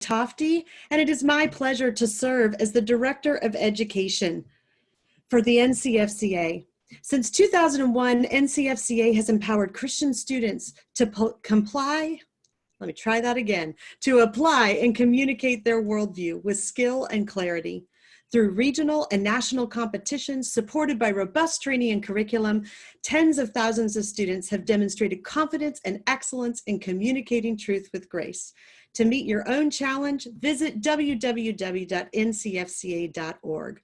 Tofte, and it is my pleasure to serve as the Director of Education for the NCFCA. Since 2001, NCFCA has empowered Christian students to to apply and communicate their worldview with skill and clarity. Through regional and national competitions supported by robust training and curriculum, tens of thousands of students have demonstrated confidence and excellence in communicating truth with grace. To meet your own challenge, visit www.ncfca.org.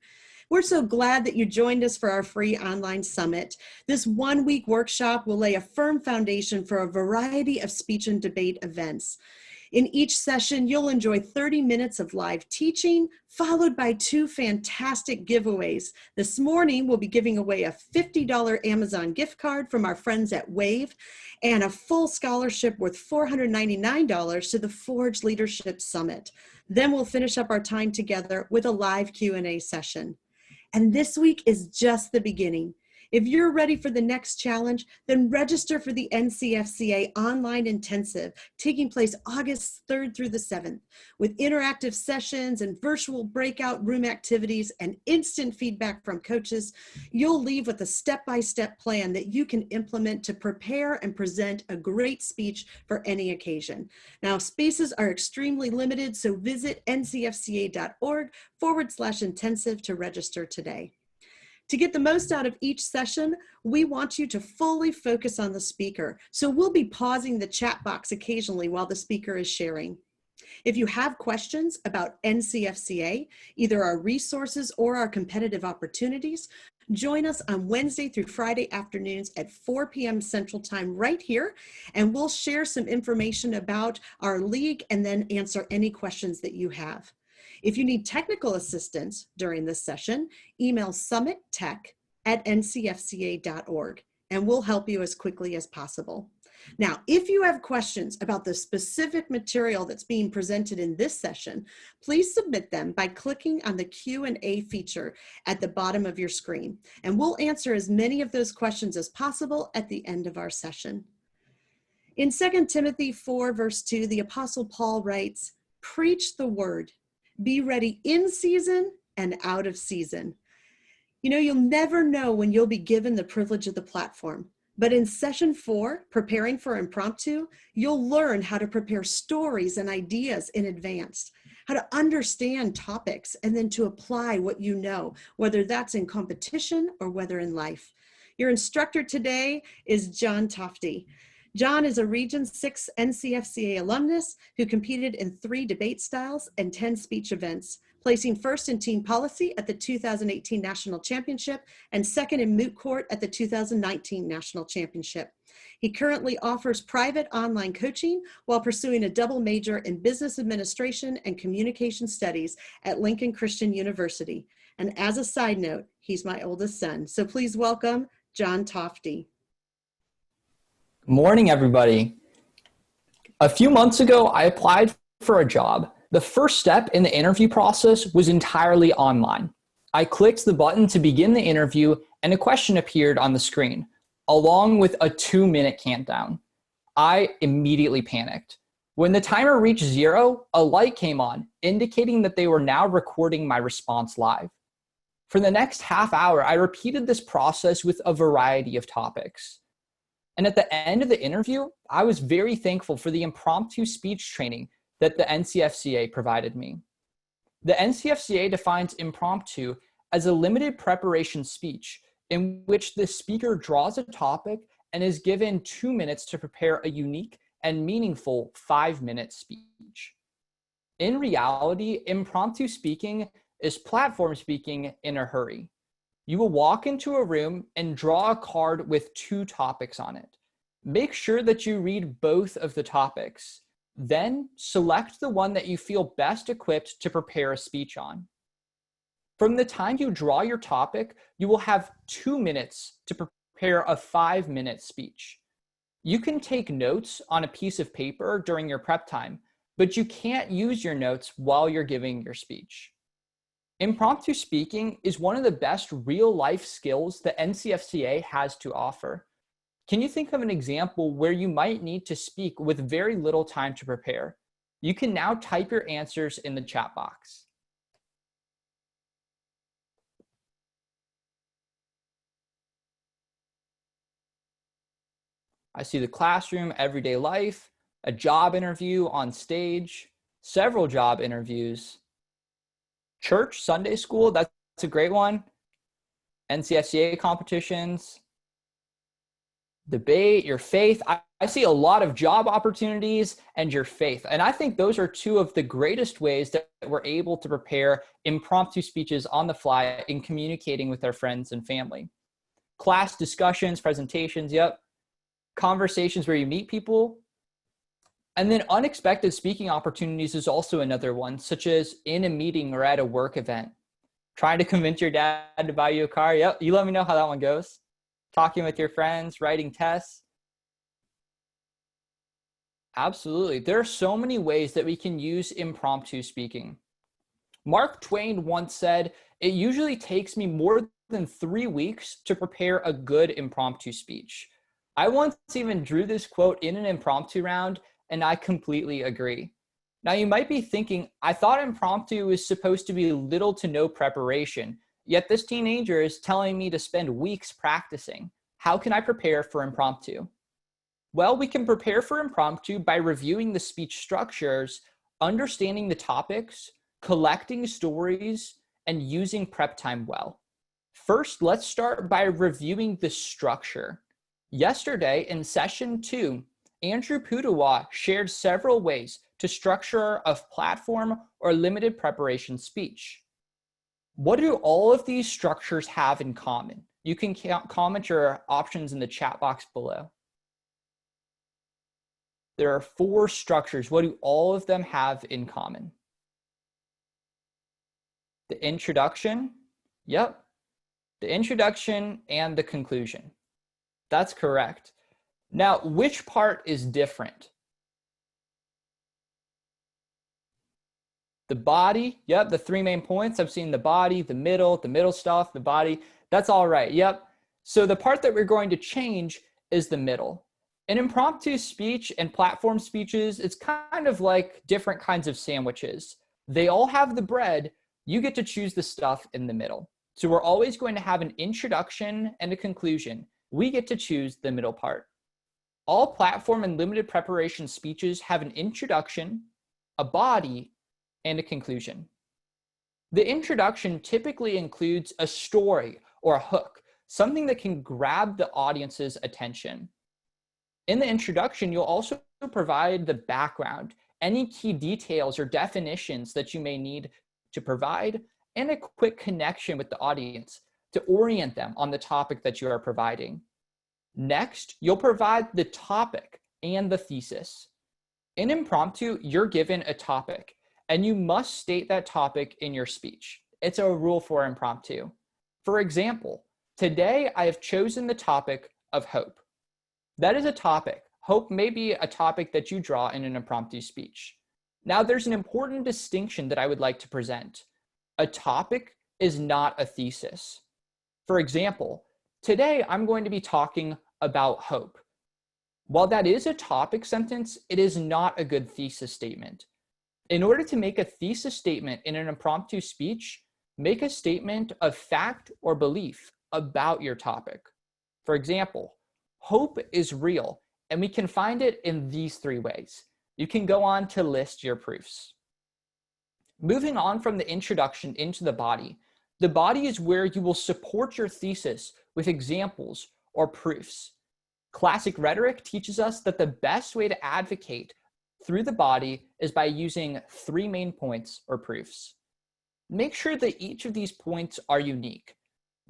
We're so glad that you joined us for our free online summit. This one-week workshop will lay a firm foundation for a variety of speech and debate events. In each session, you'll enjoy 30 minutes of live teaching, followed by 2 fantastic giveaways. This morning, we'll be giving away a $50 Amazon gift card from our friends at Wave and a full scholarship worth $499 to the Forge Leadership Summit. Then we'll finish up our time together with a live Q&A session. And this week is just the beginning. If you're ready for the next challenge, then register for the NCFCA Online Intensive, taking place August 3rd through the 7th, with interactive sessions and virtual breakout room activities and instant feedback from coaches. You'll leave with a step-by-step plan that you can implement to prepare and present a great speech for any occasion. Now, spaces are extremely limited, so visit ncfca.org/intensive to register today. To get the most out of each session, we want you to fully focus on the speaker. So we'll be pausing the chat box occasionally while the speaker is sharing. If you have questions about NCFCA, either our resources or our competitive opportunities, join us on Wednesday through Friday afternoons at 4 p.m. Central Time right here, and we'll share some information about our league and then answer any questions that you have. If you need technical assistance during this session, email summittech@ncfca.org, and we'll help you as quickly as possible. Now, if you have questions about the specific material that's being presented in this session, please submit them by clicking on the Q&A feature at the bottom of your screen, and we'll answer as many of those questions as possible at the end of our session. In 2 Timothy 4, verse 2, the Apostle Paul writes, "Preach the word. Be ready in season and out of season." You know, you'll never know when you'll be given the privilege of the platform. But in session 4, preparing for Impromptu, you'll learn how to prepare stories and ideas in advance, how to understand topics, and then to apply what you know, whether that's in competition or whether in life. Your instructor today is John Tofte. John is a Region 6 NCFCA alumnus who competed in 3 debate styles and 10 speech events, placing first in team policy at the 2018 National Championship and second in moot court at the 2019 National Championship. He currently offers private online coaching while pursuing a double major in business administration and communication studies at Lincoln Christian University. And as a side note, he's my oldest son. So please welcome John Tofte. Morning, everybody. A few months ago, I applied for a job. The first step in the interview process was entirely online. I clicked the button to begin the interview and a question appeared on the screen, along with a 2-minute countdown. I immediately panicked. When the timer reached 0, a light came on, indicating that they were now recording my response live. For the next half hour, I repeated this process with a variety of topics. And at the end of the interview, I was very thankful for the impromptu speech training that the NCFCA provided me. The NCFCA defines impromptu as a limited preparation speech in which the speaker draws a topic and is given 2 minutes to prepare a unique and meaningful 5-minute speech. In reality, impromptu speaking is platform speaking in a hurry. You will walk into a room and draw a card with 2 topics on it. Make sure that you read both of the topics. Then select the one that you feel best equipped to prepare a speech on. From the time you draw your topic, you will have 2 minutes to prepare a 5-minute speech. You can take notes on a piece of paper during your prep time, but you can't use your notes while you're giving your speech. Impromptu speaking is one of the best real-life skills that NCFCA has to offer. Can you think of an example where you might need to speak with very little time to prepare? You can now type your answers in the chat box. I see the classroom, everyday life, a job interview on stage, several job interviews, church, Sunday school, that's a great one, NCFCA competitions, debate, your faith. I see a lot of job opportunities and your faith. And I think those are two of the greatest ways that we're able to prepare impromptu speeches on the fly in communicating with our friends and family. Class discussions, presentations, yep. Conversations where you meet people. And then unexpected speaking opportunities is also another one, such as in a meeting or at a work event. Trying to convince your dad to buy you a car. Yep, you let me know how that one goes. Talking with your friends, writing tests. Absolutely. There are so many ways that we can use impromptu speaking. Mark Twain once said, "It usually takes me more than 3 weeks to prepare a good impromptu speech." I once even drew this quote in an impromptu round, and I completely agree. Now you might be thinking, I thought impromptu was supposed to be little to no preparation, yet this teenager is telling me to spend weeks practicing. How can I prepare for impromptu? Well, we can prepare for impromptu by reviewing the speech structures, understanding the topics, collecting stories, and using prep time well. First, let's start by reviewing the structure. Yesterday in session 2, Andrew Pudawa shared several ways to structure a platform or limited preparation speech. What do all of these structures have in common? You can comment your options in the chat box below. There are 4 structures. What do all of them have in common? The introduction, yep. The introduction and the conclusion. That's correct. Now, which part is different? The body, yep, the 3 main points. I've seen the body, the middle stuff, the body. That's all right, yep. So the part that we're going to change is the middle. In impromptu speech and platform speeches, it's kind of like different kinds of sandwiches. They all have the bread. You get to choose the stuff in the middle. So we're always going to have an introduction and a conclusion. We get to choose the middle part. All platform and limited preparation speeches have an introduction, a body, and a conclusion. The introduction typically includes a story or a hook, something that can grab the audience's attention. In the introduction, you'll also provide the background, any key details or definitions that you may need to provide, and a quick connection with the audience to orient them on the topic that you are providing. Next, you'll provide the topic and the thesis. In impromptu, you're given a topic, and you must state that topic in your speech. It's a rule for impromptu. For example, today I have chosen the topic of hope. That is a topic. Hope may be a topic that you draw in an impromptu speech. Now, there's an important distinction that I would like to present. A topic is not a thesis. For example, today I'm going to be talking about hope. While that is a topic sentence, it is not a good thesis statement. In order to make a thesis statement in an impromptu speech, make a statement of fact or belief about your topic. For example, hope is real, and we can find it in these 3 ways. You can go on to list your proofs. Moving on from the introduction into the body is where you will support your thesis with examples or proofs. Classic rhetoric teaches us that the best way to advocate through the body is by using 3 main points or proofs. Make sure that each of these points are unique.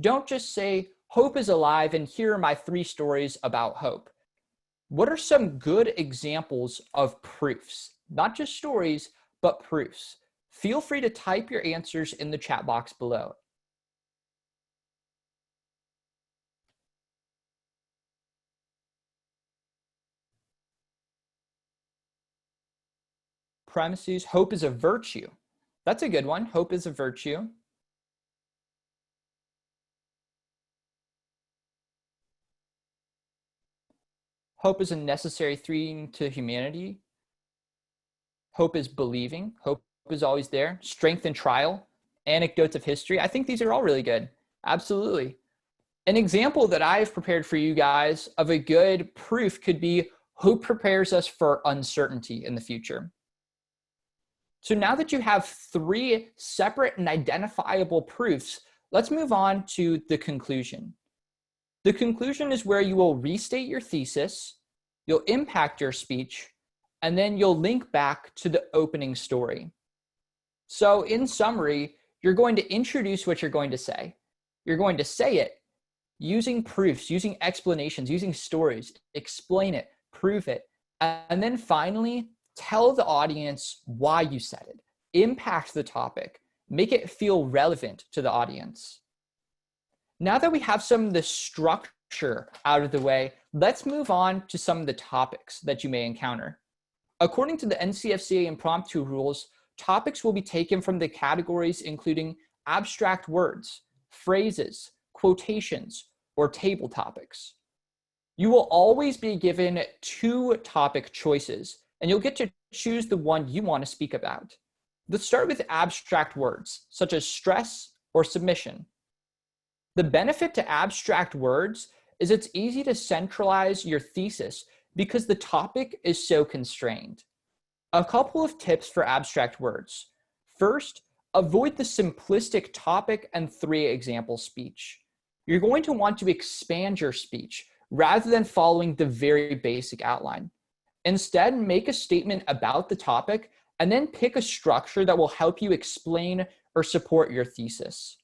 Don't just say, hope is alive and here are my 3 stories about hope. What are some good examples of proofs? Not just stories, but proofs. Feel free to type your answers in the chat box below. Premises, hope is a virtue. That's a good one. Hope is a virtue. Hope is a necessary thing to humanity. hope is believing, hope is always there, strength in trial, anecdotes of history. I think these are all really good. Absolutely. An example that I've prepared for you guys of a good proof could be hope prepares us for uncertainty in the future. So now that you have 3 separate and identifiable proofs, let's move on to the conclusion. The conclusion is where you will restate your thesis, you'll impact your speech, and then you'll link back to the opening story. So in summary, you're going to introduce what you're going to say. You're going to say it using proofs, using explanations, using stories, explain it, prove it, and then finally tell the audience why you said it, impact the topic, make it feel relevant to the audience. Now that we have some of the structure out of the way, let's move on to some of the topics that you may encounter. According to the NCFCA Impromptu rules, topics will be taken from the categories including abstract words, phrases, quotations, or table topics. You will always be given 2 topic choices, and you'll get to choose the one you want to speak about. Let's start with abstract words, such as stress or submission. The benefit to abstract words is it's easy to centralize your thesis because the topic is so constrained. A couple of tips for abstract words. First, avoid the simplistic topic and 3 example speech. You're going to want to expand your speech rather than following the very basic outline. Instead, make a statement about the topic and then pick a structure that will help you explain or support your thesis.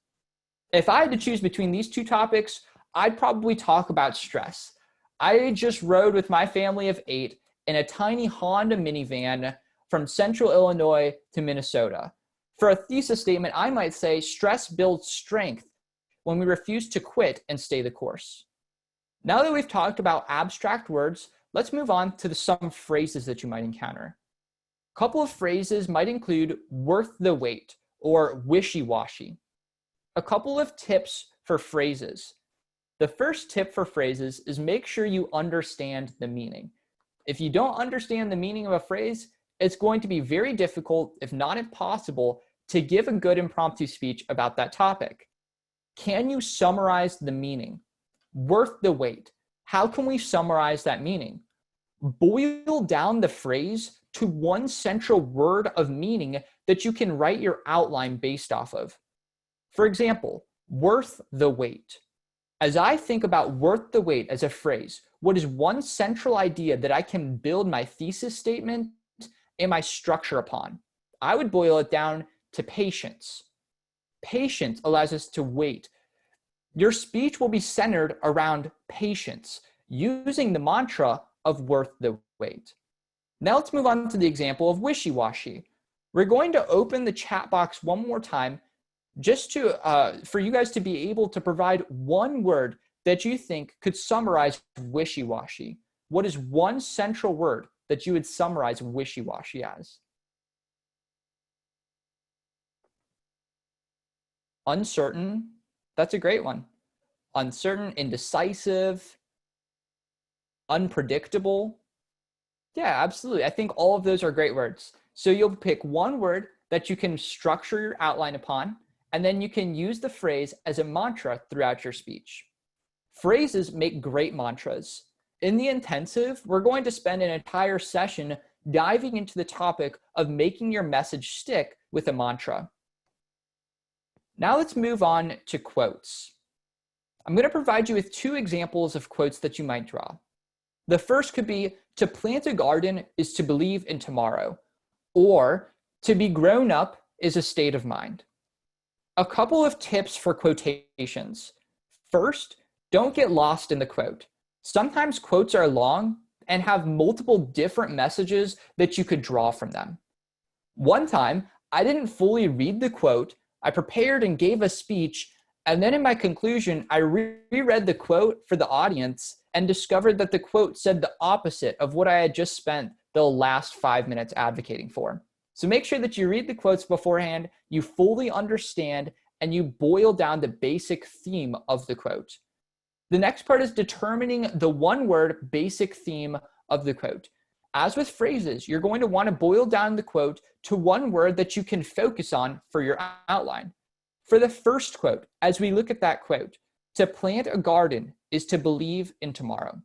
If I had to choose between these 2 topics, I'd probably talk about stress. I just rode with my family of 8 in a tiny Honda minivan from central Illinois to Minnesota. For a thesis statement, I might say stress builds strength when we refuse to quit and stay the course. Now that we've talked about abstract words, let's move on to some phrases that you might encounter. A couple of phrases might include worth the wait or wishy-washy. A couple of tips for phrases. The first tip for phrases is make sure you understand the meaning. If you don't understand the meaning of a phrase, it's going to be very difficult, if not impossible, to give a good impromptu speech about that topic. Can you summarize the meaning? Worth the wait. How can we summarize that meaning? Boil down the phrase to one central word of meaning that you can write your outline based off of. For example, worth the wait. As I think about worth the wait as a phrase, what is one central idea that I can build my thesis statement and my structure upon? I would boil it down to patience. Patience allows us to wait. Your speech will be centered around patience, using the mantra of worth the wait. Now let's move on to the example of wishy-washy. We're going to open the chat box one more time just for you guys to be able to provide one word that you think could summarize wishy-washy. What is one central word that you would summarize wishy-washy as? Uncertain. That's a great one. Uncertain, indecisive, unpredictable. Yeah, absolutely. I think all of those are great words. So you'll pick one word that you can structure your outline upon, and then you can use the phrase as a mantra throughout your speech. Phrases make great mantras. In the intensive, we're going to spend an entire session diving into the topic of making your message stick with a mantra. Now let's move on to quotes. I'm going to provide you with 2 examples of quotes that you might draw. The first could be, to plant a garden is to believe in tomorrow, or to be grown up is a state of mind. A couple of tips for quotations. First, don't get lost in the quote. Sometimes quotes are long and have multiple different messages that you could draw from them. One time, I didn't fully read the quote. I prepared and gave a speech, and then in my conclusion, I reread the quote for the audience and discovered that the quote said the opposite of what I had just spent the last 5 minutes advocating for. So make sure that you read the quotes beforehand, you fully understand, and you boil down the basic theme of the quote. The next part is determining the one-word basic theme of the quote. As with phrases, you're going to want to boil down the quote to one word that you can focus on for your outline. For the first quote, as we look at that quote, to plant a garden is to believe in tomorrow.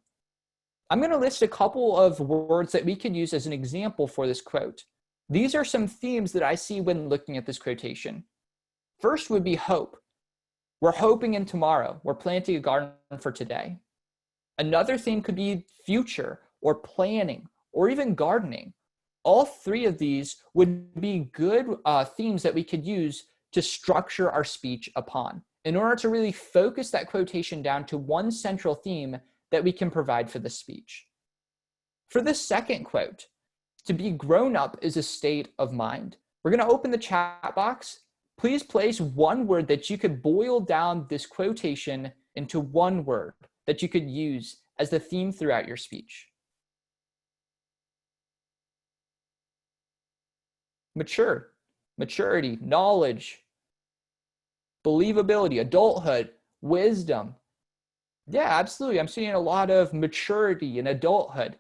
I'm going to list a couple of words that we could use as an example for this quote. These are some themes that I see when looking at this quotation. First would be hope. We're hoping in tomorrow. We're planting a garden for today. Another theme could be future or planning or even gardening. All three of these would be good themes that we could use to structure our speech upon in order to really focus that quotation down to one central theme that we can provide for the speech. For the second quote, to be grown up is a state of mind. We're going to open the chat box. Please place one word that you could boil down this quotation into one word that you could use as the theme throughout your speech. Mature, maturity, knowledge, believability, adulthood, wisdom. Yeah, absolutely. I'm seeing a lot of maturity and adulthood.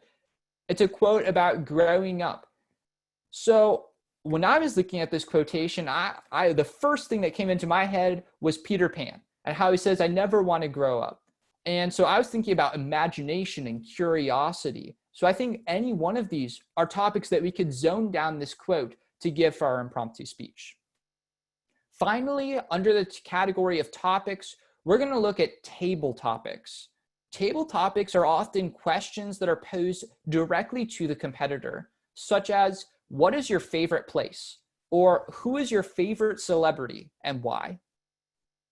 It's a quote about growing up. So when I was looking at this quotation, the first thing that came into my head was Peter Pan and how he says, I never want to grow up. And so I was thinking about imagination and curiosity. So I think any one of these are topics that we could zone down this quote to give for our impromptu speech. Finally, under the category of topics, we're going to look at table topics. Table topics are often questions that are posed directly to the competitor, such as, what is your favorite place? Or who is your favorite celebrity and why?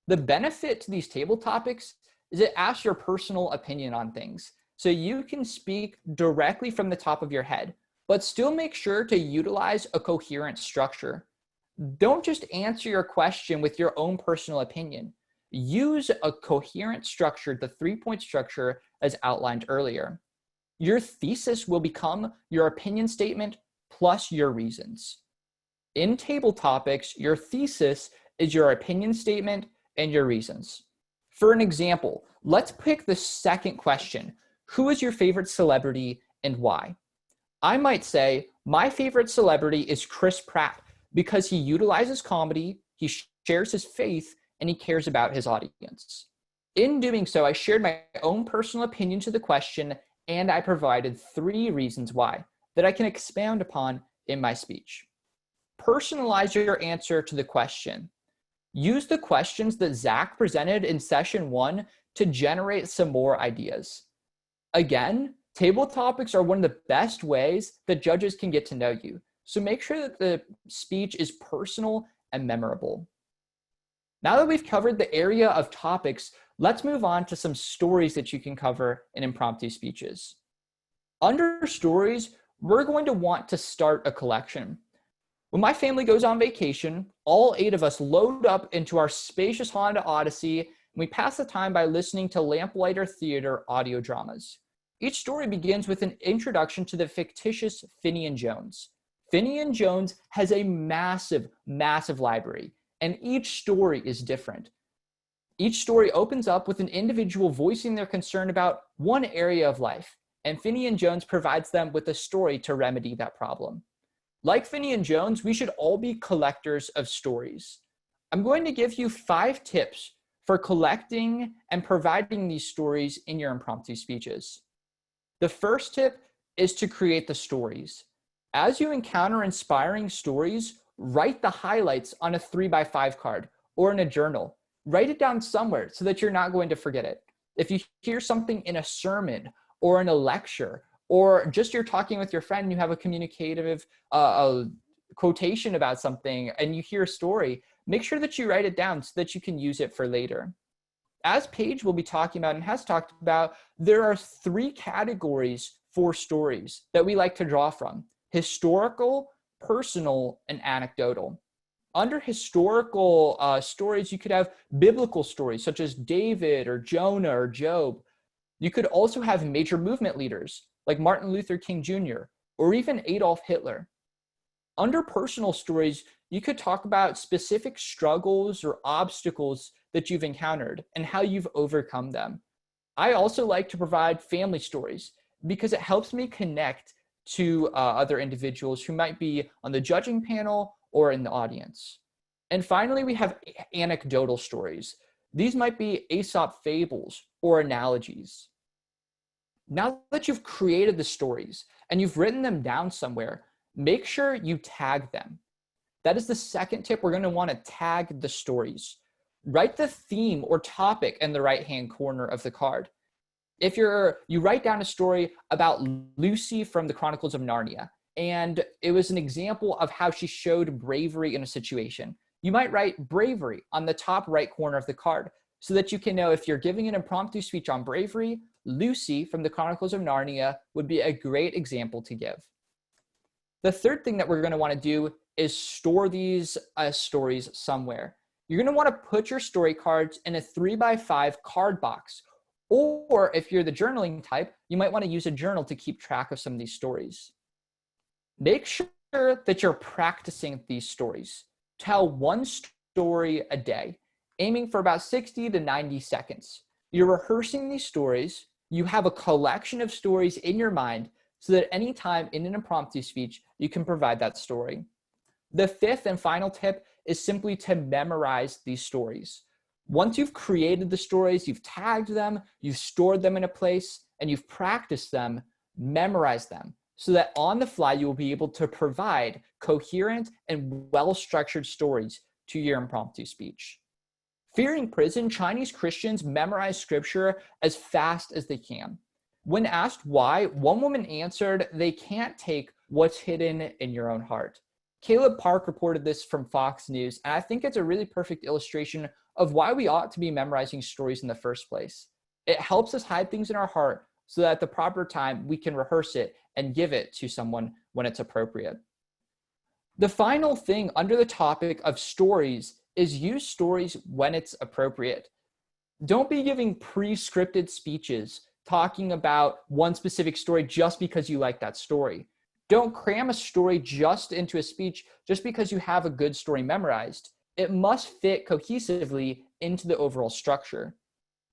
The benefit to these table topics is it asks your personal opinion on things. So you can speak directly from the top of your head, but still make sure to utilize a coherent structure. Don't just answer your question with your own personal opinion. Use a coherent structure, the 3-point structure as outlined earlier. Your thesis will become your opinion statement plus your reasons. In table topics, your thesis is your opinion statement and your reasons. For an example, let's pick the second question. Who is your favorite celebrity and why? I might say, my favorite celebrity is Chris Pratt because he utilizes comedy, he shares his faith, and he cares about his audience. In doing so, I shared my own personal opinion to the question, and I provided 3 reasons why that I can expound upon in my speech. Personalize your answer to the question. Use the questions that Zach presented in session 1 to generate some more ideas. Again, table topics are one of the best ways that judges can get to know you. So make sure that the speech is personal and memorable. Now that we've covered the area of topics, let's move on to some stories that you can cover in impromptu speeches. Under stories, we're going to want to start a collection. When my family goes on vacation, all 8 of us load up into our spacious Honda Odyssey, and we pass the time by listening to Lamplighter Theater audio dramas. Each story begins with an introduction to the fictitious Finney and Jones. Finney and Jones has a massive, massive library, and each story is different. Each story opens up with an individual voicing their concern about one area of life, and Finney and Jones provides them with a story to remedy that problem. Like Finney and Jones, we should all be collectors of stories. I'm going to give you 5 tips for collecting and providing these stories in your impromptu speeches. The first tip is to create the stories. As you encounter inspiring stories, write the highlights on a 3x5 card or in a journal. Write it down somewhere so that you're not going to forget it. If you hear something in a sermon or in a lecture, or just you're talking with your friend and you have a communicative quotation about something and you hear a story, make sure that you write it down so that you can use it for later. As Paige will be talking about and has talked about, there are 3 categories for stories that we like to draw from: historical, personal, and anecdotal. Under historical stories, you could have biblical stories such as David or Jonah or Job. You could also have major movement leaders like Martin Luther King Jr. or even Adolf Hitler. Under personal stories, you could talk about specific struggles or obstacles that you've encountered and how you've overcome them. I also like to provide family stories because it helps me connect to other individuals who might be on the judging panel or in the audience. And finally, we have anecdotal stories. These might be Aesop fables or analogies. Now that you've created the stories and you've written them down somewhere, make sure you tag them. That is the second tip. We're going to want to tag the stories. Write the theme or topic in the right-hand corner of the card. If you write down a story about Lucy from the Chronicles of Narnia, and it was an example of how she showed bravery in a situation, you might write bravery on the top right corner of the card so that you can know if you're giving an impromptu speech on bravery, Lucy from the Chronicles of Narnia would be a great example to give. The third thing that we're going to want to do is store these stories somewhere. You're going to want to put your story cards in a 3x5 card box. Or if you're the journaling type, you might want to use a journal to keep track of some of these stories. Make sure that you're practicing these stories. Tell one story a day, aiming for about 60 to 90 seconds. You're rehearsing these stories. You have a collection of stories in your mind so that anytime in an impromptu speech, you can provide that story. The fifth and final tip is simply to memorize these stories. Once you've created the stories, you've tagged them, you've stored them in a place, and you've practiced them, memorize them so that on the fly, you will be able to provide coherent and well-structured stories to your impromptu speech. Fearing prison, Chinese Christians memorize scripture as fast as they can. When asked why, one woman answered, "They can't take what's hidden in your own heart." Caleb Park reported this from Fox News, and I think it's a really perfect illustration of why we ought to be memorizing stories in the first place. It helps us hide things in our heart so that at the proper time we can rehearse it and give it to someone when it's appropriate. The final thing under the topic of stories is use stories when it's appropriate. Don't be giving pre-scripted speeches talking about one specific story just because you like that story. Don't cram a story just into a speech just because you have a good story memorized. It must fit cohesively into the overall structure.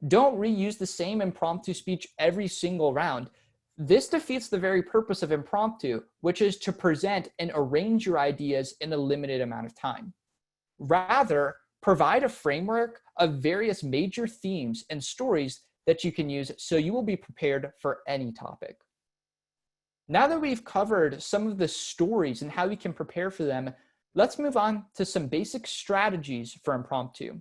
Don't reuse the same impromptu speech every single round. This defeats the very purpose of impromptu, which is to present and arrange your ideas in a limited amount of time. Rather, provide a framework of various major themes and stories that you can use so you will be prepared for any topic. Now that we've covered some of the stories and how we can prepare for them, let's move on to some basic strategies for impromptu.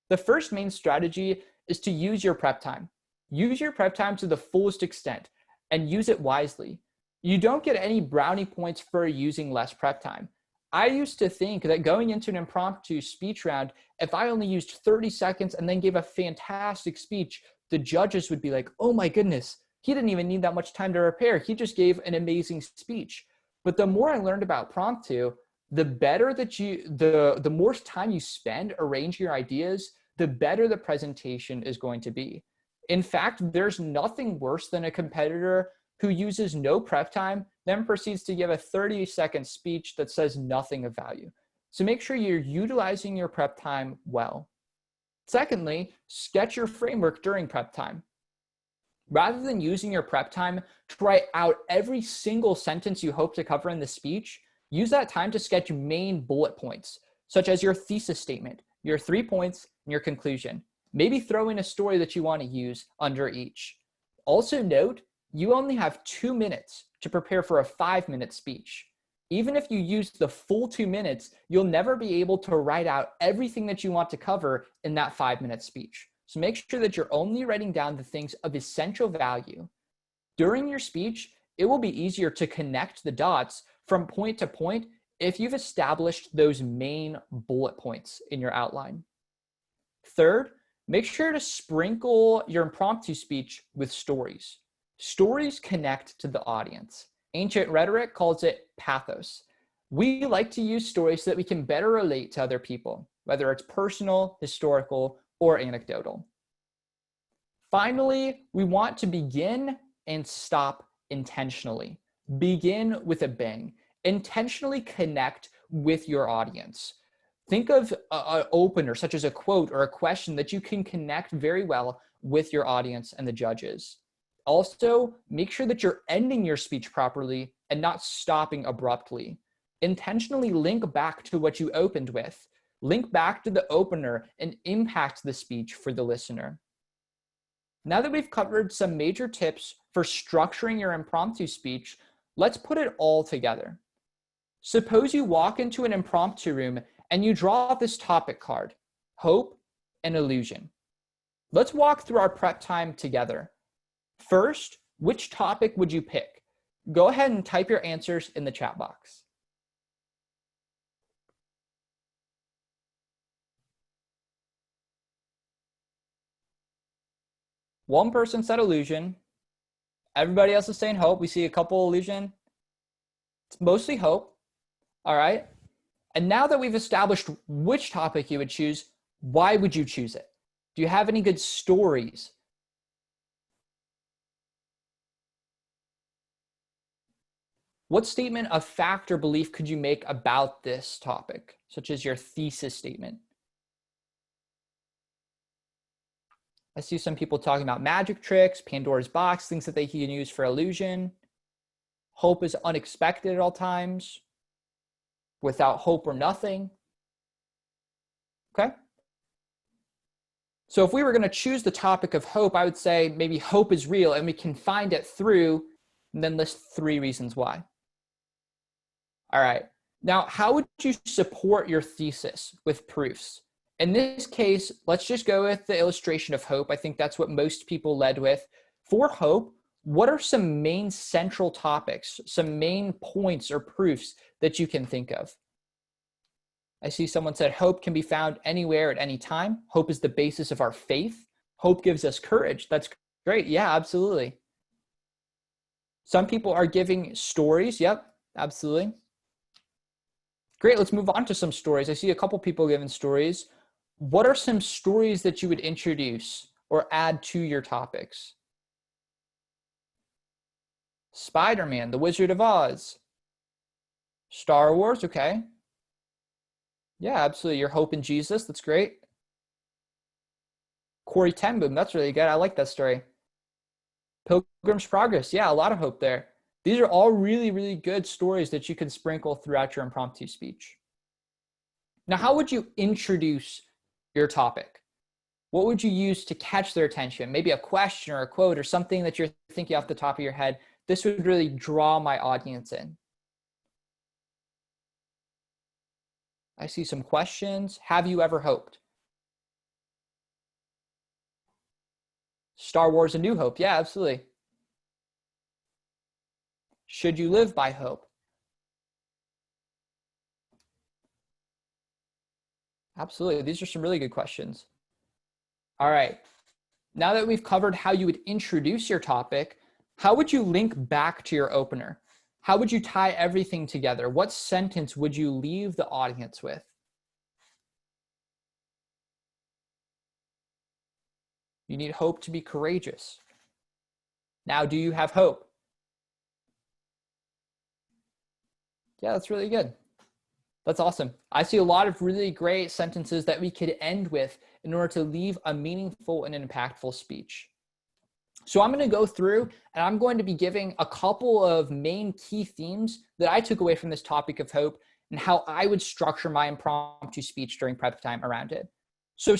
The first main strategy is to use your prep time. Use your prep time to the fullest extent and use it wisely. You don't get any brownie points for using less prep time. I used to think that going into an impromptu speech round, if I only used 30 seconds and then gave a fantastic speech, the judges would be like, "Oh my goodness, he didn't even need that much time to prepare. He just gave an amazing speech." But the more I learned about impromptu, the better that the more time you spend arranging your ideas, the better the presentation is going to be. In fact, there's nothing worse than a competitor who uses no prep time, then proceeds to give a 30-second speech that says nothing of value. So make sure you're utilizing your prep time well. Secondly, sketch your framework during prep time. Rather than using your prep time to write out every single sentence you hope to cover in the speech, use that time to sketch main bullet points, such as your thesis statement, your 3 points, and your conclusion. Maybe throw in a story that you want to use under each. Also note, you only have 2 minutes to prepare for a 5-minute speech. Even if you use the full 2 minutes, you'll never be able to write out everything that you want to cover in that 5-minute speech. So make sure that you're only writing down the things of essential value. During your speech, it will be easier to connect the dots from point to point if you've established those main bullet points in your outline. Third, make sure to sprinkle your impromptu speech with stories. Stories connect to the audience. Ancient rhetoric calls it pathos. We like to use stories so that we can better relate to other people, whether it's personal, historical, or anecdotal. Finally, we want to begin and stop intentionally. Begin with a bang. Intentionally connect with your audience. Think of an opener, such as a quote or a question that you can connect very well with your audience and the judges. Also, make sure that you're ending your speech properly and not stopping abruptly. Intentionally link back to what you opened with. Link back to the opener and impact the speech for the listener. Now that we've covered some major tips for structuring your impromptu speech, let's put it all together. Suppose you walk into an impromptu room and you draw this topic card, hope and illusion. Let's walk through our prep time together. First, which topic would you pick? Go ahead and type your answers in the chat box. One person said illusion. Everybody else is saying hope. We see a couple illusion. It's mostly hope. All right. And now that we've established which topic you would choose, why would you choose it? Do you have any good stories? What statement of fact or belief could you make about this topic, such as your thesis statement? I see some people talking about magic tricks, Pandora's box, things that they can use for illusion. Hope is unexpected at all times. Without hope or nothing. Okay? So if we were going to choose the topic of hope, I would say maybe hope is real and we can find it through, and then list 3 reasons why. All right. Now, how would you support your thesis with proofs? In this case, let's just go with the illustration of hope. I think that's what most people led with. For hope, what are some main central topics, some main points or proofs that you can think of? I see someone said hope can be found anywhere at any time. Hope is the basis of our faith. Hope gives us courage. That's great. Yeah, absolutely. Some people are giving stories. Yep, absolutely. Great, let's move on to some stories. I see a couple people giving stories. What are some stories that you would introduce or add to your topics? Spider-Man, The Wizard of Oz. Star Wars, okay. Yeah, absolutely. Your hope in Jesus, that's great. Corey Ten Boom, that's really good. I like that story. Pilgrim's Progress, yeah, a lot of hope there. These are all really, really good stories that you can sprinkle throughout your impromptu speech. Now, how would you introduce your topic? What would you use to catch their attention? Maybe a question or a quote or something that you're thinking off the top of your head. This would really draw my audience in. I see some questions. Have you ever hoped? Star Wars: A New Hope. Yeah, absolutely. Should you live by hope? Absolutely. These are some really good questions. All right. Now that we've covered how you would introduce your topic, how would you link back to your opener? How would you tie everything together? What sentence would you leave the audience with? You need hope to be courageous. Now, do you have hope? Yeah, that's really good. That's awesome. I see a lot of really great sentences that we could end with in order to leave a meaningful and impactful speech. So I'm going to go through and I'm going to be giving a couple of main key themes that I took away from this topic of hope and how I would structure my impromptu speech during prep time around it. So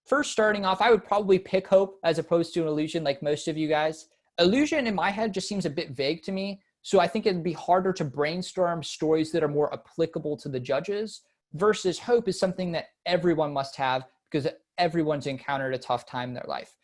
first, starting off, I would probably pick hope as opposed to an illusion like most of you guys. Illusion in my head just seems a bit vague to me. So I think it'd be harder to brainstorm stories that are more applicable to the judges versus hope is something that everyone must have because everyone's encountered a tough time in their life.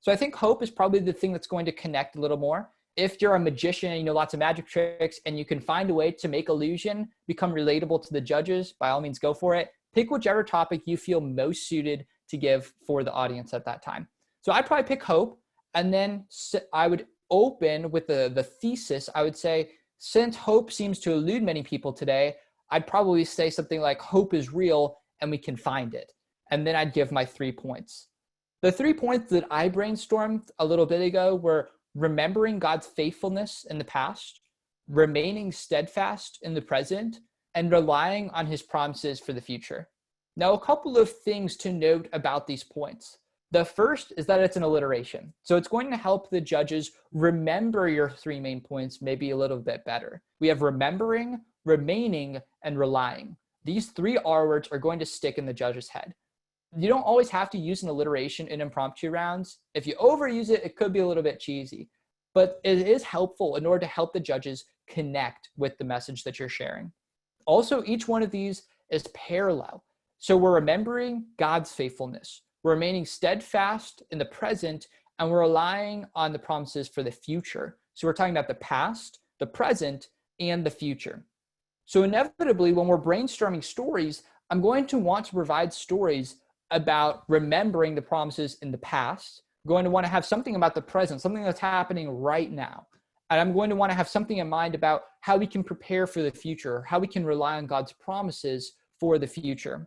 So I think hope is probably the thing that's going to connect a little more. If you're a magician and you know lots of magic tricks and you can find a way to make illusion become relatable to the judges, by all means, go for it. Pick whichever topic you feel most suited to give for the audience at that time. So I'd probably pick hope, and then I would open with the thesis. I would say, since hope seems to elude many people today, I'd probably say something like hope is real and we can find it. And then I'd give my 3 points. The 3 points that I brainstormed a little bit ago were remembering God's faithfulness in the past, remaining steadfast in the present, and relying on his promises for the future. Now, a couple of things to note about these points. The first is that it's an alliteration. So it's going to help the judges remember your three main points maybe a little bit better. We have remembering, remaining, and relying. These three R words are going to stick in the judge's head. You don't always have to use an alliteration in impromptu rounds. If you overuse it, it could be a little bit cheesy, but it is helpful in order to help the judges connect with the message that you're sharing. Also, each one of these is parallel. So we're remembering God's faithfulness. We're remaining steadfast in the present, and we're relying on the promises for the future. So we're talking about the past, the present, and the future. So inevitably, when we're brainstorming stories, I'm going to want to provide stories about remembering the promises in the past. I'm going to want to have something about the present, something that's happening right now. And I'm going to want to have something in mind about how we can prepare for the future, how we can rely on God's promises for the future.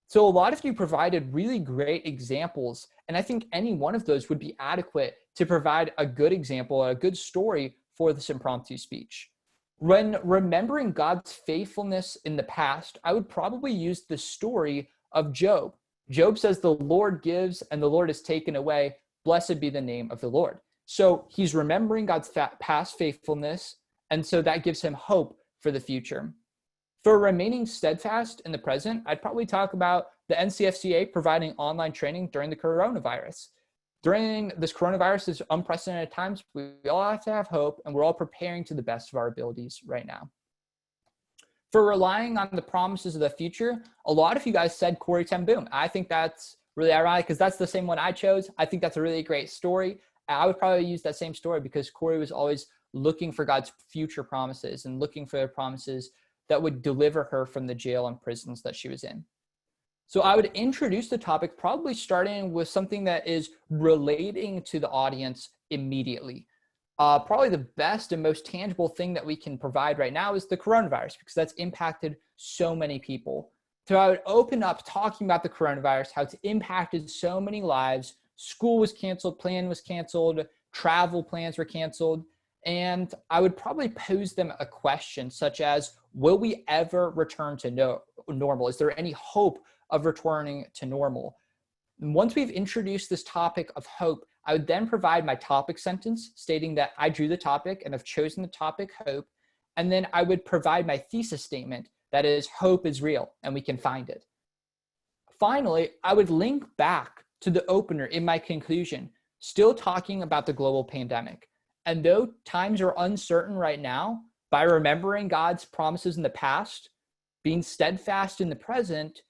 So a lot of you provided really great examples, and I think any one of those would be adequate to provide a good example, a good story for this impromptu speech. When remembering God's faithfulness in the past, I would probably use the story of Job. Job says, "The Lord gives and the Lord is taken away. Blessed be the name of the Lord." So he's remembering God's past faithfulness, and so that gives him hope for the future. For remaining steadfast in the present, I'd probably talk about the NCFCA providing online training during the coronavirus. During this coronavirus, this unprecedented times, we all have to have hope, and we're all preparing to the best of our abilities right now. For relying on the promises of the future, a lot of you guys said Corrie ten Boom. I think that's really ironic because that's the same one I chose. I think that's a really great story. I would probably use that same story because Corrie was always looking for God's future promises and looking for the promises that would deliver her from the jail and prisons that she was in. So I would introduce the topic probably starting with something that is relating to the audience immediately. Probably the best and most tangible thing that we can provide right now is the coronavirus, because that's impacted so many people. So I would open up talking about the coronavirus, how it's impacted so many lives. School was canceled, plan was canceled, travel plans were canceled. And I would probably pose them a question such as, will we ever return to normal? Is there any hope of returning to normal? And once we've introduced this topic of hope, I would then provide my topic sentence stating that I drew the topic and have chosen the topic hope. And then I would provide my thesis statement that is, hope is real and we can find it. Finally, I would link back to the opener in my conclusion, still talking about the global pandemic. And though times are uncertain right now, by remembering God's promises in the past, being steadfast in the present,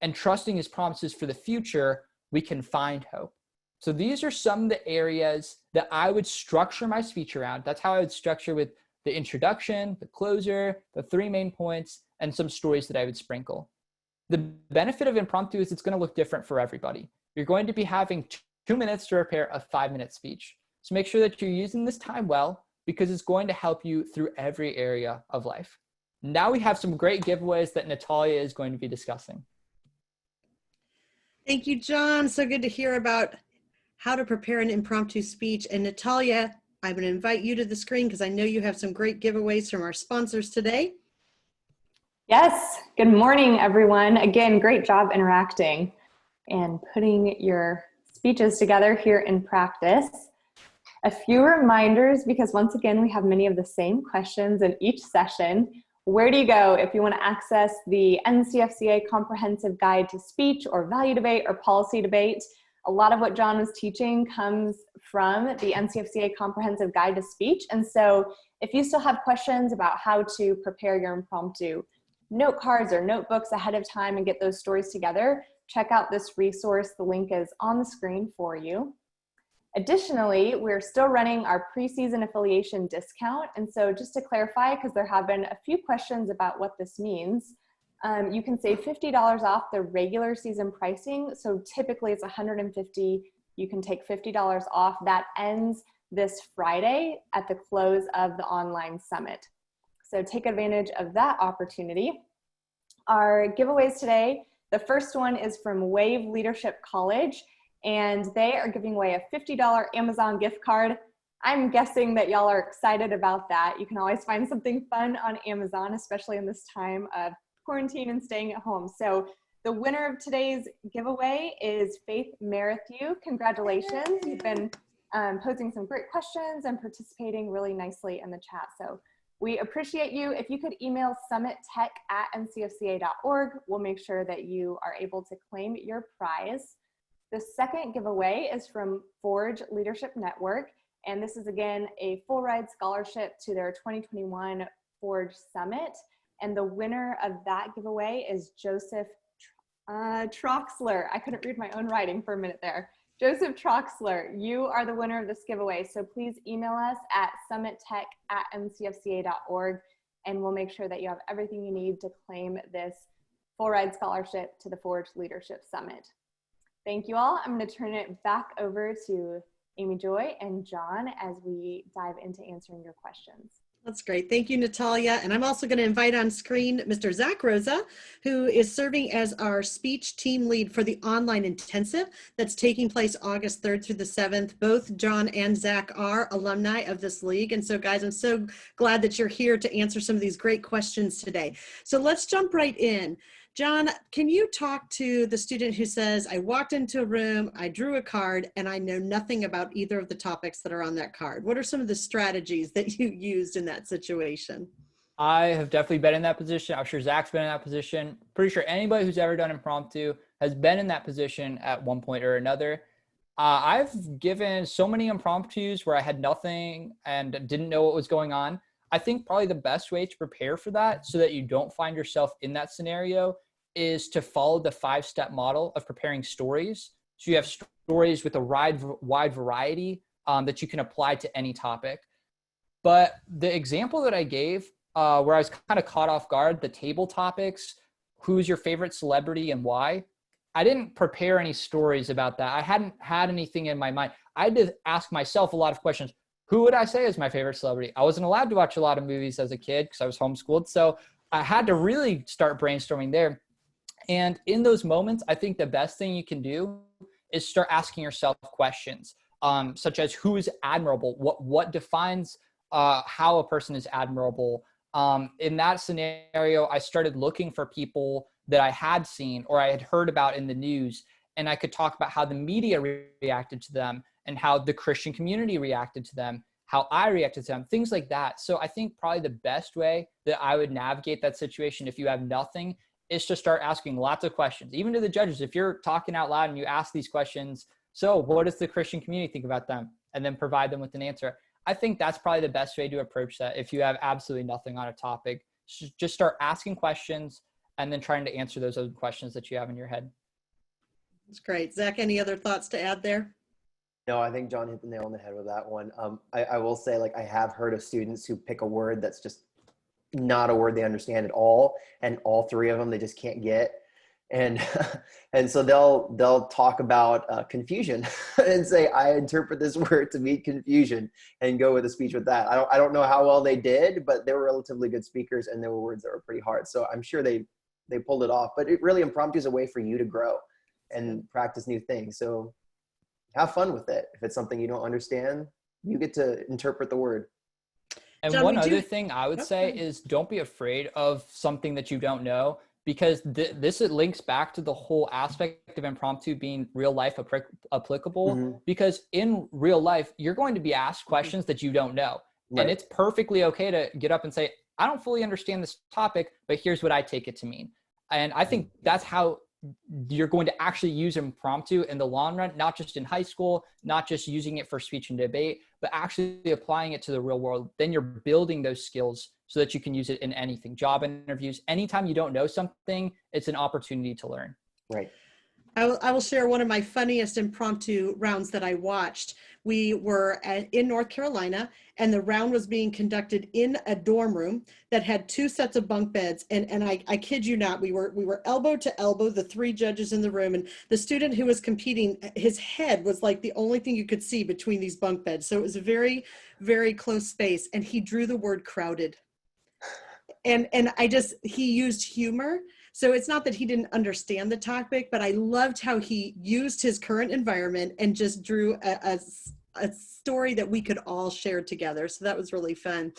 and trusting his promises for the future, we can find hope. So these are some of the areas that I would structure my speech around. That's how I would structure with the introduction, the closer, the three main points, and some stories that I would sprinkle. The benefit of impromptu is it's going to look different for everybody. You're going to be having 2 minutes to prepare a 5-minute speech. So make sure that you're using this time well, because it's going to help you through every area of life. Now we have some great giveaways that Natalia is going to be discussing. Thank you, John. So good to hear about how to prepare an impromptu speech. And Natalia, I'm going to invite you to the screen because I know you have some great giveaways from our sponsors today. Yes. Good morning, everyone. Again, great job interacting and putting your speeches together here in practice. A few reminders, because once again, we have many of the same questions in each session. Where do you go if you want to access the NCFCA Comprehensive Guide to Speech or Value Debate or Policy Debate? A lot of what John was teaching comes from the NCFCA Comprehensive Guide to Speech. And so if you still have questions about how to prepare your impromptu note cards or notebooks ahead of time and get those stories together, check out this resource. The link is on the screen for you. Additionally, we're still running our preseason affiliation discount. And so just to clarify, because there have been a few questions about what this means, you can save $50 off the regular season pricing. So typically it's $150. You can take $50 off. That ends this Friday at the close of the online summit. So take advantage of that opportunity. Our giveaways today, the first one is from Wave Leadership College, and they are giving away a $50 Amazon gift card. I'm guessing that y'all are excited about that. You can always find something fun on Amazon, especially in this time of quarantine and staying at home. So The winner of today's giveaway is Faith Merrithew. Congratulations. You've been posing some great questions and participating really nicely in the chat. So we appreciate you. If you could email summittech@ncfca.org, we'll make sure that you are able to claim your prize. The second giveaway is from Forge Leadership Network. And this is, again, a full ride scholarship to their 2021 Forge Summit. And the winner of that giveaway is Joseph Troxler. I couldn't read my own writing for a minute there. Joseph Troxler, you are the winner of this giveaway. So please email us at summittech@ncfca.org, and we'll make sure that you have everything you need to claim this full ride scholarship to the Forge Leadership Summit. Thank you all. I'm going to turn it back over to Amy Joy and John as we dive into answering your questions. That's great. Thank you, Natalia. And I'm also going to invite on screen Mr. Zach Rosa, who is serving as our speech team lead for the online intensive that's taking place August 3rd through the 7th. Both John and Zach are alumni of this league. And so, guys, I'm so glad that you're here to answer some of these great questions today. So let's jump right in. John, can you talk to the student who says, I walked into a room, I drew a card, and I know nothing about either of the topics that are on that card? What are some of the strategies that you used in that situation? I have definitely been in that position. I'm sure Zach's been in that position. Pretty sure anybody who's ever done impromptu has been in that position at one point or another. I've given so many impromptus where I had nothing and didn't know what was going on. I think probably the best way to prepare for that so that you don't find yourself in that scenario is to follow the 5-step model of preparing stories. So you have stories with a wide variety that you can apply to any topic. But the example that I gave where I was kind of caught off guard, the table topics, who's your favorite celebrity and why, I didn't prepare any stories about that. I hadn't had anything in my mind. I had to ask myself a lot of questions. Who would I say is my favorite celebrity? I wasn't allowed to watch a lot of movies as a kid because I was homeschooled. So I had to really start brainstorming there. And in those moments, I think the best thing you can do is start asking yourself questions, such as who is admirable? What defines how a person is admirable? In that scenario, I started looking for people that I had seen or I had heard about in the news, and I could talk about how the media reacted to them and how the Christian community reacted to them, how I reacted to them, things like that. So I think probably the best way that I would navigate that situation if you have nothing is to start asking lots of questions, even to the judges. If you're talking out loud and you ask these questions, so what does the Christian community think about them? And then provide them with an answer. I think that's probably the best way to approach that if you have absolutely nothing on a topic. Just start asking questions and then trying to answer those other questions that you have in your head. That's great. Zach, any other thoughts to add there? No, I think John hit the nail on the head with that one. I will say, like, I have heard of students who pick a word that's just not a word they understand at all, and all three of them they just can't get, and so they'll talk about confusion and say, I interpret this word to mean confusion, and go with a speech with that. I don't know how well they did, but they were relatively good speakers, and there were words that were pretty hard. So I'm sure they pulled it off. But it really, impromptu is a way for you to grow and practice new things. So have fun with it. If it's something you don't understand, you get to interpret the word. And John, one other thing I would say is don't be afraid of something that you don't know, because this links back to the whole aspect of impromptu being real life applicable. Mm-hmm. Because in real life, you're going to be asked questions that you don't know. Right. And it's perfectly okay to get up and say, I don't fully understand this topic, but here's what I take it to mean. And I think that's how you're going to actually use impromptu in the long run, not just in high school, not just using it for speech and debate, but actually applying it to the real world. Then you're building those skills so that you can use it in anything, job interviews. Anytime you don't know something, it's an opportunity to learn. Right. I will share one of my funniest impromptu rounds that I watched. We were in North Carolina, and the round was being conducted in a dorm room that had 2 sets of bunk beds. And I kid you not, we were elbow to elbow, the 3 judges in the room, and the student who was competing, his head was like the only thing you could see between these bunk beds. So it was a very, very close space, and he drew the word crowded. And he used humor. So it's not that he didn't understand the topic, but I loved how he used his current environment and just drew a story that we could all share together. So that was really fun.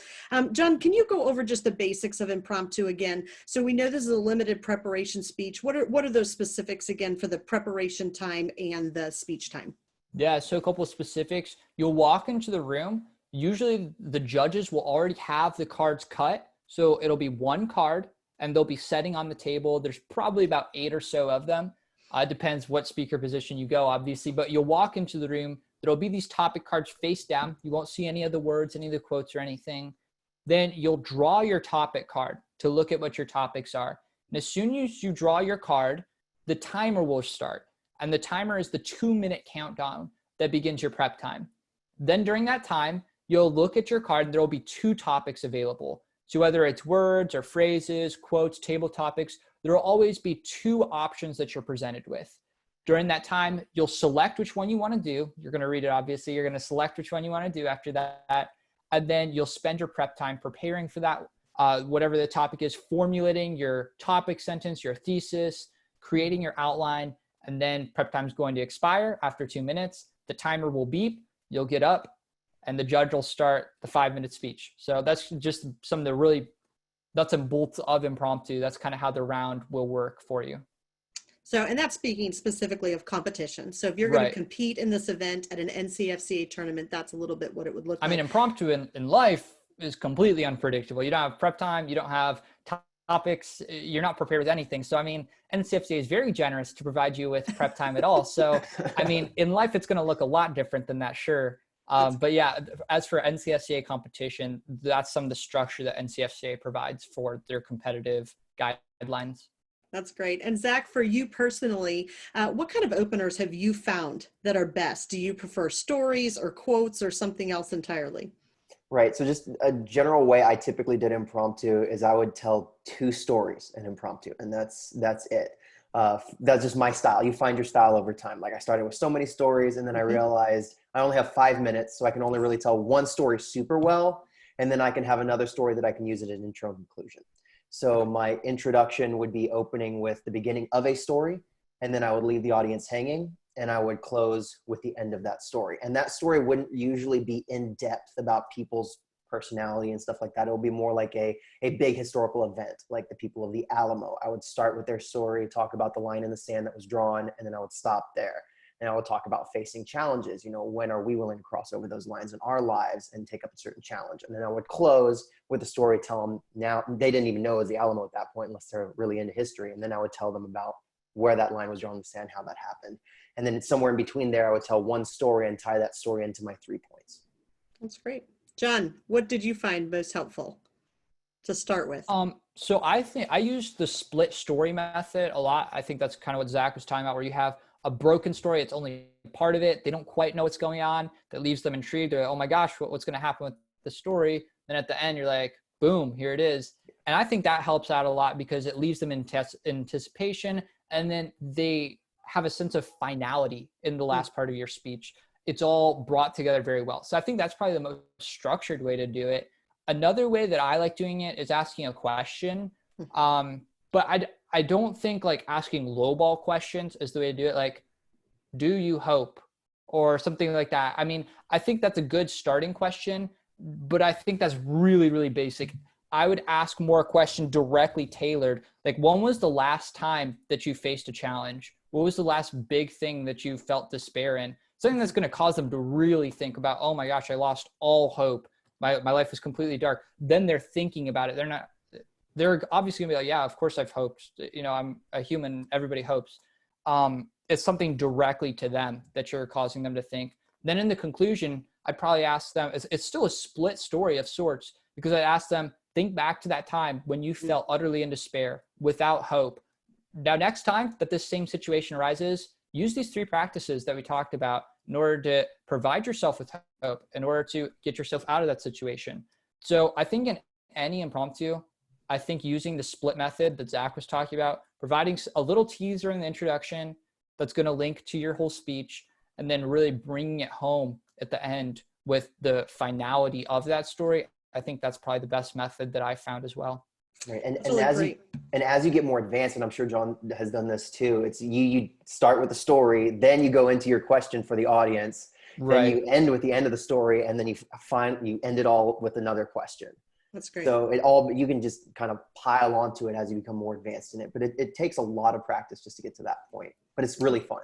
John, can you go over just the basics of impromptu again? So we know this is a limited preparation speech. What are those specifics again for the preparation time and the speech time? Yeah, so a couple of specifics. You'll walk into the room. Usually the judges will already have the cards cut. So it'll be one card and they'll be setting on the table. There's probably about 8 or so of them. It depends what speaker position you go, obviously, but you'll walk into the room. There'll be these topic cards face down. You won't see any of the words, any of the quotes or anything. Then you'll draw your topic card to look at what your topics are. And as soon as you draw your card, the timer will start. And the timer is the 2-minute countdown that begins your prep time. Then during that time, you'll look at your card and there will be 2 topics available. So whether it's words or phrases, quotes, table topics, there will always be 2 options that you're presented with. During that time, you'll select which one you want to do. You're going to read it, obviously. You're going to select which one you want to do after that. And then you'll spend your prep time preparing for that, whatever the topic is, formulating your topic sentence, your thesis, creating your outline, and then prep time is going to expire after 2 minutes. The timer will beep. You'll get up and the judge will start the 5-minute speech. So that's just some of the really nuts and bolts of impromptu. That's kind of how the round will work for you. So, and that's speaking specifically of competition. So if you're going to compete in this event at an NCFCA tournament, that's a little bit what it would look like. I mean, impromptu in life is completely unpredictable. You don't have prep time. You don't have topics. You're not prepared with anything. So, I mean, NCFCA is very generous to provide you with prep time at all. So, I mean, in life, it's going to look a lot different than that, sure. But yeah, as for NCFCA competition, that's some of the structure that NCFCA provides for their competitive guidelines. That's great. And Zach, for you personally, what kind of openers have you found that are best? Do you prefer stories or quotes or something else entirely? Right. So just a general way I typically did impromptu is I would tell 2 stories in impromptu, and that's it. That's just my style. You find your style over time. Like I started with so many stories and then I realized I only have 5 minutes, so I can only really tell one story super well. And then I can have another story that I can use as an intro and conclusion. So my introduction would be opening with the beginning of a story, and then I would leave the audience hanging and I would close with the end of that story. And that story wouldn't usually be in depth about people's personality and stuff like that. It would be more like a big historical event, like the people of the Alamo. I would start with their story, talk about the line in the sand that was drawn, and then I would stop there. And I would talk about facing challenges. You know, when are we willing to cross over those lines in our lives and take up a certain challenge? And then I would close with the story, tell them now they didn't even know it was the Alamo at that point, unless they're really into history. And then I would tell them about where that line was drawn in the sand, how that happened. And then somewhere in between there, I would tell one story and tie that story into my 3 points. That's great. John, what did you find most helpful to start with? So I think I use the split story method a lot. I think that's kind of what Zach was talking about, where you have a broken story. It's only part of it. They don't quite know what's going on. That leaves them intrigued. They're like, oh my gosh, what's going to happen with the story? Then at the end, you're like, boom, here it is. And I think that helps out a lot because it leaves them in anticipation. And then they have a sense of finality in the last part of your speech. It's all brought together very well. So I think that's probably the most structured way to do it. Another way that I like doing it is asking a question. But I don't think like asking lowball questions is the way to do it. Like, do you hope? Or something like that. I mean, I think that's a good starting question, but I think that's really, really basic. I would ask more a question directly tailored. Like, when was the last time that you faced a challenge? What was the last big thing that you felt despair in? Something that's going to cause them to really think about, oh my gosh, I lost all hope. My life is completely dark. Then they're thinking about it. They're obviously gonna be like, yeah, of course I've hoped. You know, I'm a human. Everybody hopes. It's something directly to them that you're causing them to think. Then in the conclusion, I'd probably ask them, it's still a split story of sorts, because I'd ask them, think back to that time when you felt utterly in despair, without hope. Now, next time that this same situation arises, use these 3 practices that we talked about in order to provide yourself with hope, in order to get yourself out of that situation. So I think in any impromptu, I think using the split method that Zach was talking about, providing a little teaser in the introduction that's going to link to your whole speech, and then really bringing it home at the end with the finality of that story, I think that's probably the best method that I found as well. Right. And as you get more advanced, and I'm sure John has done this too, it's you start with the story, then you go into your question for the audience, Then Right. you end with the end of the story, and then you end it all with another question. That's great. So you can just kind of pile onto it as you become more advanced in it. But it takes a lot of practice just to get to that point. But it's really fun.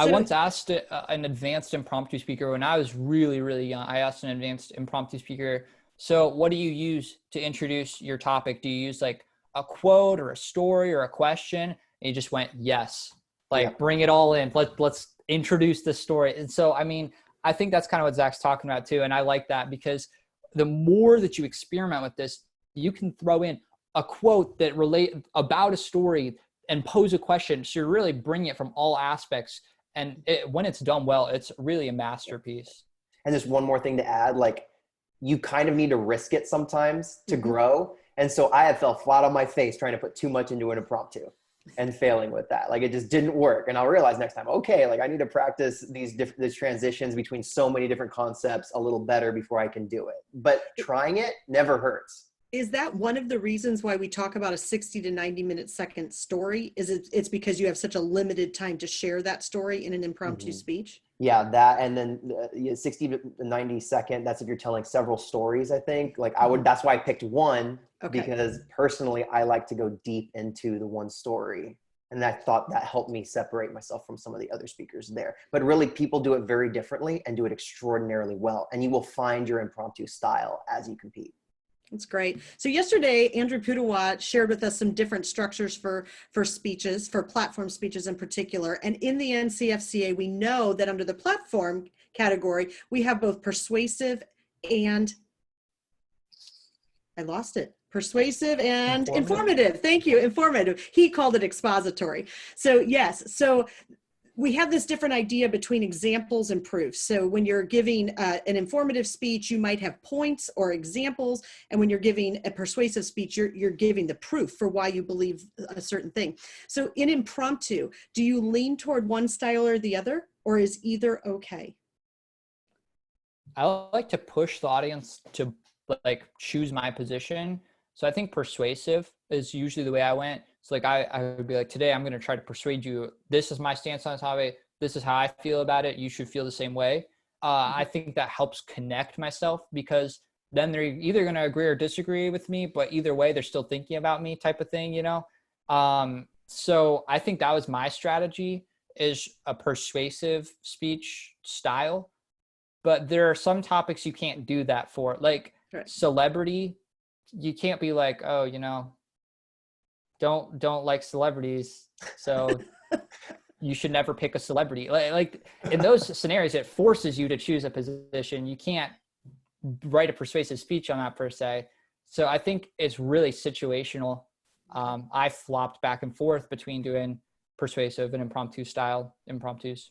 I So- once asked an advanced impromptu speaker when I was really, really young. I asked an advanced impromptu speaker, so what do you use to introduce your topic? Do you use like a quote or a story or a question? And he just went, yes, like bring it all in. Let's introduce this story. And so, I mean, I think that's kind of what Zach's talking about too. And I like that because the more that you experiment with this, you can throw in a quote that relate about a story and pose a question. So you're really bringing it from all aspects. And when it's done well, it's really a masterpiece. And there's one more thing to add, like you kind of need to risk it sometimes to grow. And so I have fell flat on my face trying to put too much into an impromptu and failing with that. Like it just didn't work. And I'll realize next time, okay, like I need to practice these transitions between so many different concepts a little better before I can do it. But trying it never hurts. Is that one of the reasons why we talk about a 60 to 90 second story? It's because you have such a limited time to share that story in an impromptu speech? Yeah, that, and then 60 to 90 second, that's if you're telling several stories, I think. Like that's why I picked one, because personally, I like to go deep into the one story. And I thought that helped me separate myself from some of the other speakers there. But really, people do it very differently and do it extraordinarily well. And you will find your impromptu style as you compete. That's great. So yesterday, Andrew Pudawa shared with us some different structures for speeches, for platform speeches in particular. And in the NCFCA, we know that under the platform category, we have both persuasive and, I lost it, persuasive and informative. Thank you, informative. He called it expository. So yes, so we have this different idea between examples and proofs. So when you're giving an informative speech, you might have points or examples. And when you're giving a persuasive speech, you're giving the proof for why you believe a certain thing. So in impromptu, do you lean toward one style or the other, or is either okay? I like to push the audience to like choose my position. So I think persuasive is usually the way I went. So like I would be like, today I'm going to try to persuade you. This is my stance on the topic. This is how I feel about it. You should feel the same way. I think that helps connect myself, because then they're either going to agree or disagree with me, but either way, they're still thinking about me, type of thing, you know? So I think that was my strategy, is a persuasive speech style. But there are some topics you can't do that for, like celebrity. You can't be like, oh, you know, don't like celebrities, so you should never pick a celebrity. Like in those scenarios, it forces you to choose a position. You can't write a persuasive speech on that per se. So I think it's really situational. I flopped back and forth between doing persuasive and impromptu style impromptus,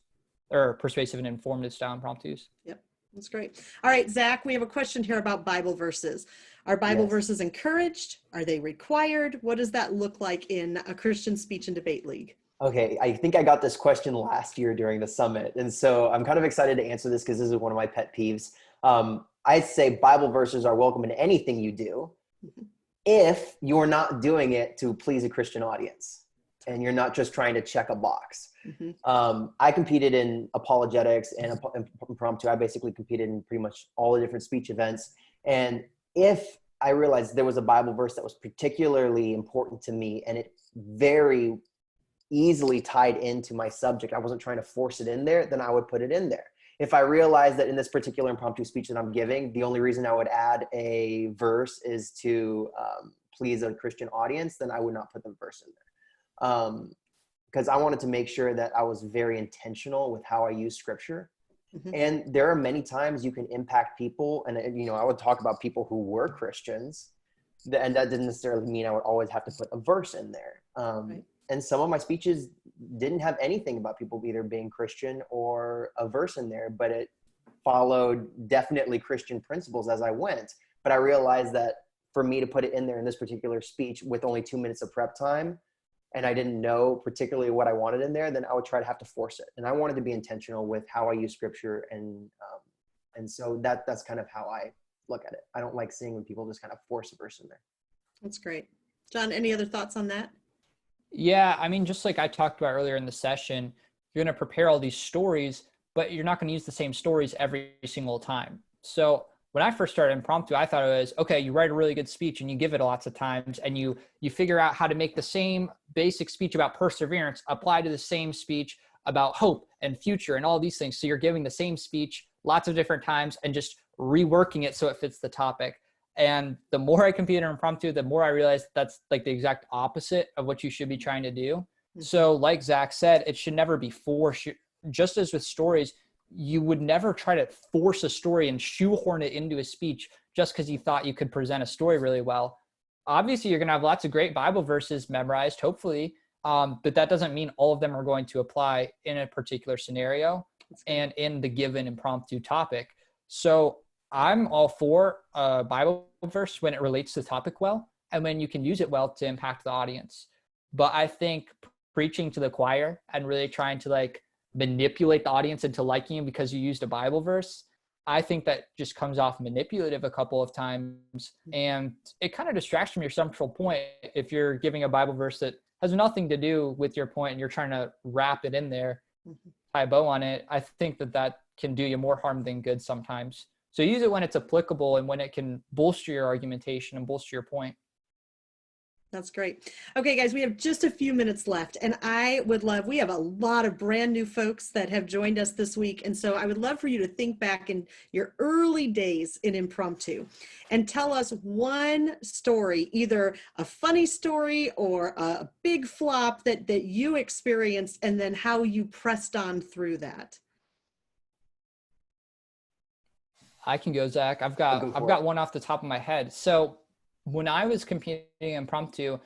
or persuasive and informative style impromptus. Yep. That's great. All right, Zach, we have a question here about Bible verses. Are Bible verses encouraged? Are they required? What does that look like in a Christian speech and debate league? Okay, I think I got this question last year during the summit. And so I'm kind of excited to answer this because this is one of my pet peeves. I'd say Bible verses are welcome in anything you do if you're not doing it to please a Christian audience and you're not just trying to check a box. I competed in apologetics and impromptu. I basically competed in pretty much all the different speech events. And if I realized there was a Bible verse that was particularly important to me and it very easily tied into my subject, I wasn't trying to force it in there, then I would put it in there. If I realized that in this particular impromptu speech that I'm giving, the only reason I would add a verse is to please a Christian audience, then I would not put the verse in there. Because I wanted to make sure that I was very intentional with how I use scripture. And there are many times you can impact people. And, you know, I would talk about people who were Christians, and that didn't necessarily mean I would always have to put a verse in there. And some of my speeches didn't have anything about people either being Christian or a verse in there, but it followed definitely Christian principles as I went. But I realized that for me to put it in there in this particular speech with only 2 minutes of prep time, and I didn't know particularly what I wanted in there, then I would try to have to force it. And I wanted to be intentional with how I use scripture. And so that's kind of how I look at it. I don't like seeing when people just kind of force a verse in there. That's great. John, any other thoughts on that? Yeah, I mean, just like I talked about earlier in the session, you're going to prepare all these stories, but you're not going to use the same stories every single time. So when I first started Impromptu, I thought it was, okay, you write a really good speech and you give it lots of times, and you figure out how to make the same basic speech about perseverance apply to the same speech about hope and future and all these things. So you're giving the same speech lots of different times and just reworking it so it fits the topic. And the more I competed in Impromptu, the more I realized that's like the exact opposite of what you should be trying to do. So like Zach said, it should never be forced. Just as with stories, you would never try to force a story and shoehorn it into a speech just because you thought you could present a story really well. Obviously, you're going to have lots of great Bible verses memorized, hopefully, but that doesn't mean all of them are going to apply in a particular scenario and in the given impromptu topic. So I'm all for a Bible verse when it relates to the topic well, and when you can use it well to impact the audience. But I think preaching to the choir and really trying to like manipulate the audience into liking you because you used a Bible verse, I think that just comes off manipulative a couple of times, and it kind of distracts from your central point if you're giving a Bible verse that has nothing to do with your point and you're trying to wrap it in there, tie a bow on it. I think that can do you more harm than good sometimes. So use it when it's applicable and when it can bolster your argumentation and bolster your point. That's great. Okay, guys, we have just a few minutes left, and we have a lot of brand new folks that have joined us this week. And so I would love for you to think back in your early days in Impromptu and tell us one story, either a funny story or a big flop that you experienced, and then how you pressed on through that. I can go, Zach. I've got one off the top of my head. So when I was competing in Impromptu,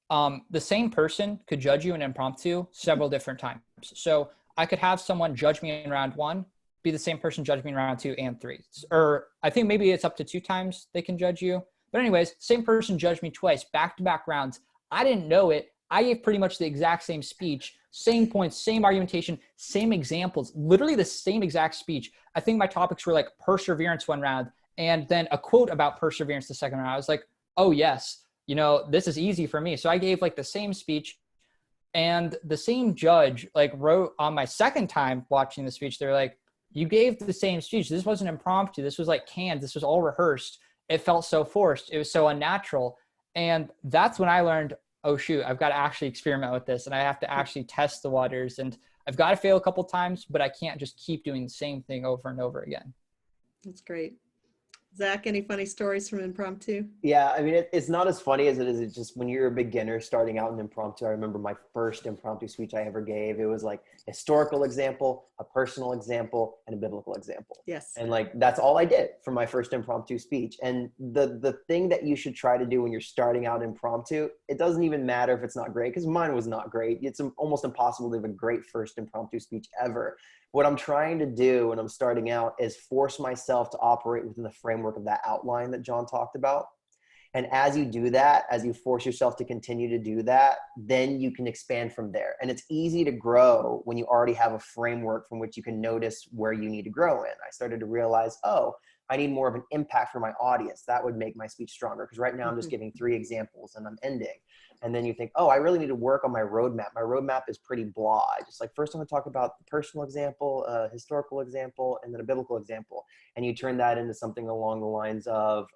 the same person could judge you in Impromptu several different times. So I could have someone judge me in round 1, be the same person judge me in round 2 and 3. Or I think maybe it's up to 2 times they can judge you. But anyways, same person judged me twice, back-to-back rounds. I didn't know it. I gave pretty much the exact same speech, same points, same argumentation, same examples, literally the same exact speech. I think my topics were like perseverance one round, and then a quote about perseverance the second round. I was like, oh yes, this is easy for me. So I gave like the same speech, and the same judge like wrote on my second time watching the speech, they're like, you gave the same speech. This wasn't impromptu. This was like canned. This was all rehearsed. It felt so forced. It was so unnatural. And that's when I learned, oh shoot, I've got to actually experiment with this, and I have to actually test the waters, and I've got to fail a couple times, but I can't just keep doing the same thing over and over again. That's great. Zach, any funny stories from Impromptu? Yeah, I mean, it's not as funny as it is. It's just when you're a beginner starting out in Impromptu. I remember my first Impromptu speech I ever gave. It was like a historical example, a personal example, and a biblical example. Yes. And like, that's all I did for my first Impromptu speech. And the thing that you should try to do when you're starting out Impromptu, it doesn't even matter if it's not great, because mine was not great. It's almost impossible to have a great first Impromptu speech ever. What I'm trying to do when I'm starting out is force myself to operate within the framework of that outline that John talked about. And as you do that, as you force yourself to continue to do that, then you can expand from there. And it's easy to grow when you already have a framework from which you can notice where you need to grow in. I started to realize, oh, I need more of an impact for my audience. That would make my speech stronger, because right now I'm just giving 3 examples and I'm ending. And then you think, oh, I really need to work on my roadmap. My roadmap is pretty blah. Just like, first I'm going to talk about the personal example, a historical example, and then a biblical example. And you turn that into something along the lines of,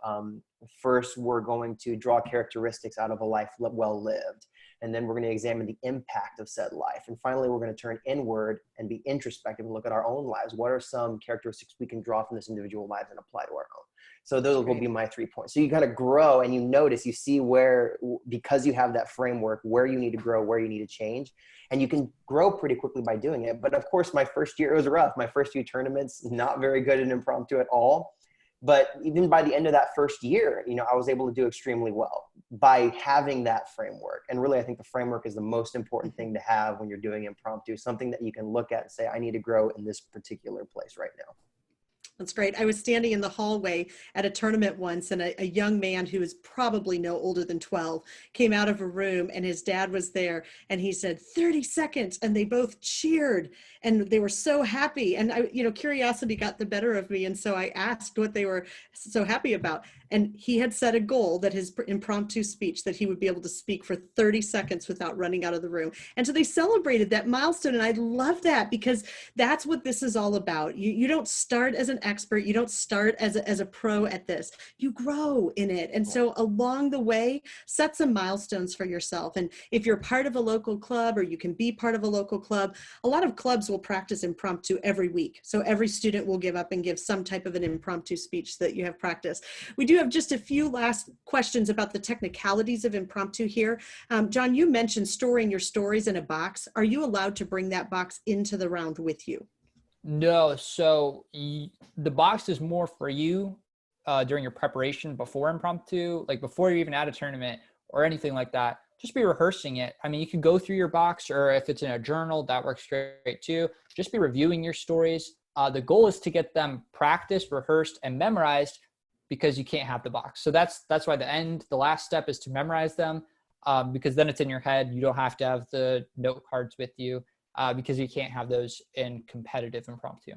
first we're going to draw characteristics out of a life well lived. And then we're going to examine the impact of said life. And finally, we're going to turn inward and be introspective and look at our own lives. What are some characteristics we can draw from this individual life and apply to our own? So those will be my 3 points. So you got to grow, and you see where, because you have that framework, where you need to grow, where you need to change. And you can grow pretty quickly by doing it. But of course, my first year, it was rough. My first few tournaments, not very good at Impromptu at all. But even by the end of that first year, I was able to do extremely well by having that framework. And really, I think the framework is the most important thing to have when you're doing Impromptu, something that you can look at and say, I need to grow in this particular place right now. That's great. I was standing in the hallway at a tournament once, and a young man who was probably no older than 12 came out of a room, and his dad was there, and he said 30 seconds, and they both cheered, and they were so happy. And curiosity got the better of me, and so I asked what they were so happy about. And he had set a goal that his impromptu speech, that he would be able to speak for 30 seconds without running out of the room. And so they celebrated that milestone. And I love that, because that's what this is all about. You don't start as an expert. You don't start as a pro at this. You grow in it. And so along the way, set some milestones for yourself. And if you're part of a local club, or you can be part of a local club, a lot of clubs will practice impromptu every week. So every student will give up and give some type of an impromptu speech so that you have practice. We do have just a few last questions about the technicalities of impromptu here. John, you mentioned storing your stories in a box. Are you allowed to bring that box into the round with you? No, so the box is more for you during your preparation before impromptu, like before you're even at a tournament or anything like that. Just be rehearsing it. I mean, you can go through your box, or if it's in a journal, that works great too. Just be reviewing your stories. The goal is to get them practiced, rehearsed, and memorized, because you can't have the box. So that's why the last step is to memorize them, because then it's in your head. You don't have to have the note cards with you, because you can't have those in competitive impromptu.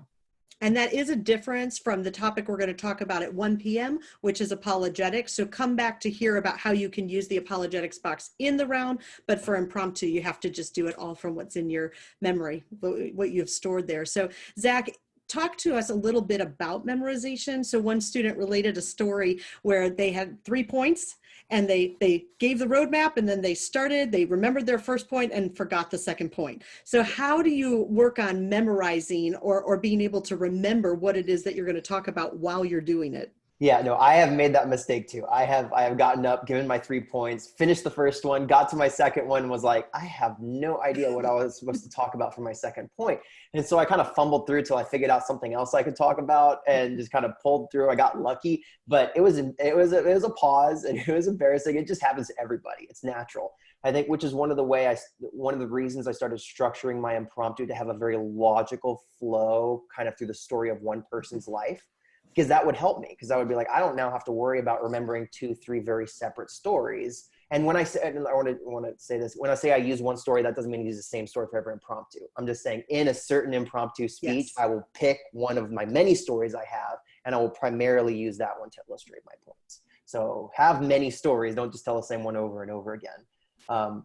And that is a difference from the topic we're going to talk about at 1 p.m., which is apologetics. So come back to hear about how you can use the apologetics box in the round. But for impromptu, you have to just do it all from what's in your memory, what you've stored there. So Zach, talk to us a little bit about memorization. So one student related a story where they had 3 points, and they gave the roadmap, and then they remembered their first point and forgot the second point. So how do you work on memorizing or being able to remember what it is that you're going to talk about while you're doing it? Yeah, no, I have made that mistake too. I have gotten up, given my 3 points, finished the first one, got to my second one, was like, I have no idea what I was supposed to talk about for my second point. And so I kind of fumbled through till I figured out something else I could talk about, and just kind of pulled through. I got lucky, but it was a pause, and it was embarrassing. It just happens to everybody. It's natural. I think, which is one of the reasons I started structuring my impromptu to have a very logical flow kind of through the story of one person's life. Because that would help me, because I would be like, I don't now have to worry about remembering 2-3 very separate stories. And when I say, I want to say this, when I say I use one story, that doesn't mean I use the same story for every impromptu. I'm just saying, in a certain impromptu speech, yes, I will pick one of my many stories I have, and I will primarily use that one to illustrate my points. So have many stories, don't just tell the same one over and over again.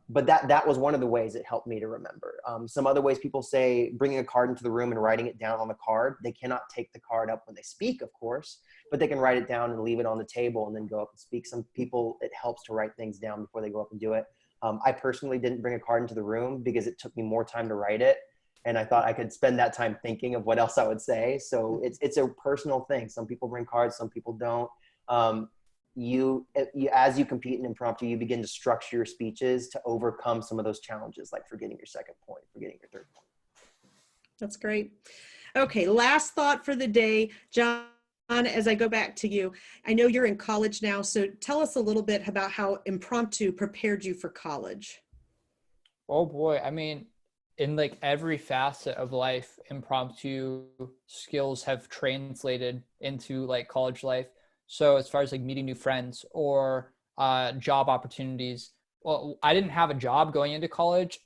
But that was one of the ways it helped me to remember. Some other ways, people say bringing a card into the room and writing it down on the card. They cannot take the card up when they speak, of course, but they can write it down and leave it on the table and then go up and speak. Some people, it helps to write things down before they go up and do it. I personally didn't bring a card into the room because it took me more time to write it, and I thought I could spend that time thinking of what else I would say. So it's a personal thing. Some people bring cards, some people don't. As you compete in impromptu, you begin to structure your speeches to overcome some of those challenges, like forgetting your second point, forgetting your third point. That's great. Okay, last thought for the day. John, as I go back to you, I know you're in college now, so tell us a little bit about how impromptu prepared you for college. Oh boy, I mean, in like every facet of life, impromptu skills have translated into like college life. So as far as like meeting new friends or job opportunities, well, I didn't have a job going into college.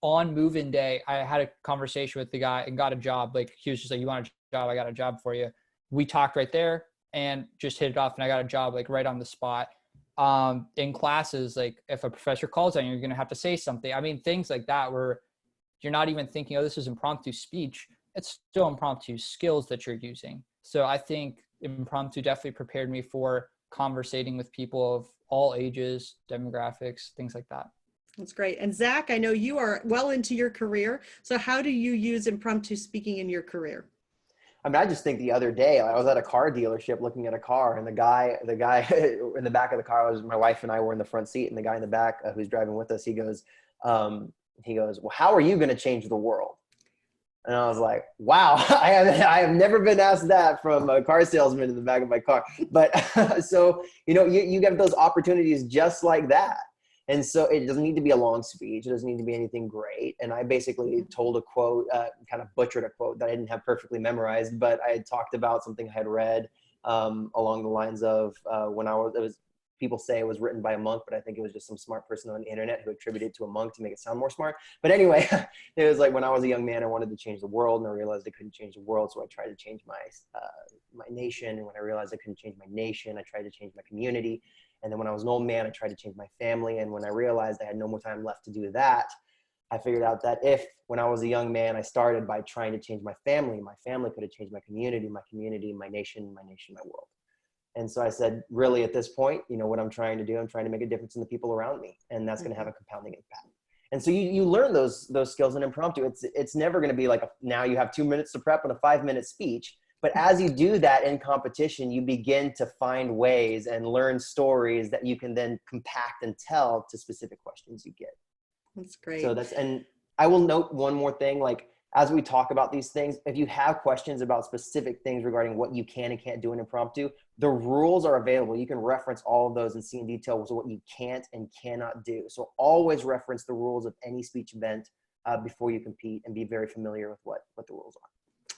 On move-in day, I had a conversation with the guy and got a job. Like, he was just like, you want a job? I got a job for you. We talked right there and just hit it off, and I got a job like right on the spot. In classes, like if a professor calls on you, you're going to have to say something. I mean, things like that where you're not even thinking, oh, this is impromptu speech. It's still impromptu skills that you're using. So I think impromptu definitely prepared me for conversating with people of all ages, demographics, things like that. That's great. And Zach, I know you are well into your career. So how do you use impromptu speaking in your career? I mean, I just think the other day I was at a car dealership looking at a car, and the guy in the back of the car, my wife and I were in the front seat, and the guy in the back who's driving with us, he goes, well, how are you going to change the world? And I was like, wow, I have never been asked that from a car salesman in the back of my car. But so, you get those opportunities just like that. And so it doesn't need to be a long speech. It doesn't need to be anything great. And I basically told a quote, kind of butchered a quote that I didn't have perfectly memorized, but I had talked about something I had read along the lines of when it was people say it was written by a monk, but I think it was just some smart person on the internet who attributed it to a monk to make it sound more smart. But anyway, it was like when I was a young man, I wanted to change the world, and I realized I couldn't change the world. So I tried to change my nation. And when I realized I couldn't change my nation, I tried to change my community. And then when I was an old man, I tried to change my family. And when I realized I had no more time left to do that, I figured out that when I was a young man, I started by trying to change my family could have changed my community, my nation, my world. And so I said, really, at this point, what I'm trying to do, I'm trying to make a difference in the people around me, and that's going to have a compounding impact. And so you learn those skills in Impromptu. It's never going to be like now you have 2 minutes to prep on a 5-minute speech. But as you do that in competition, you begin to find ways and learn stories that you can then compact and tell to specific questions you get. That's great. So and I will note one more thing, like as we talk about these things, if you have questions about specific things regarding what you can and can't do in Impromptu, the rules are available. You can reference all of those and see in detail what you can't and cannot do. So always reference the rules of any speech event before you compete, and be very familiar with what the rules are.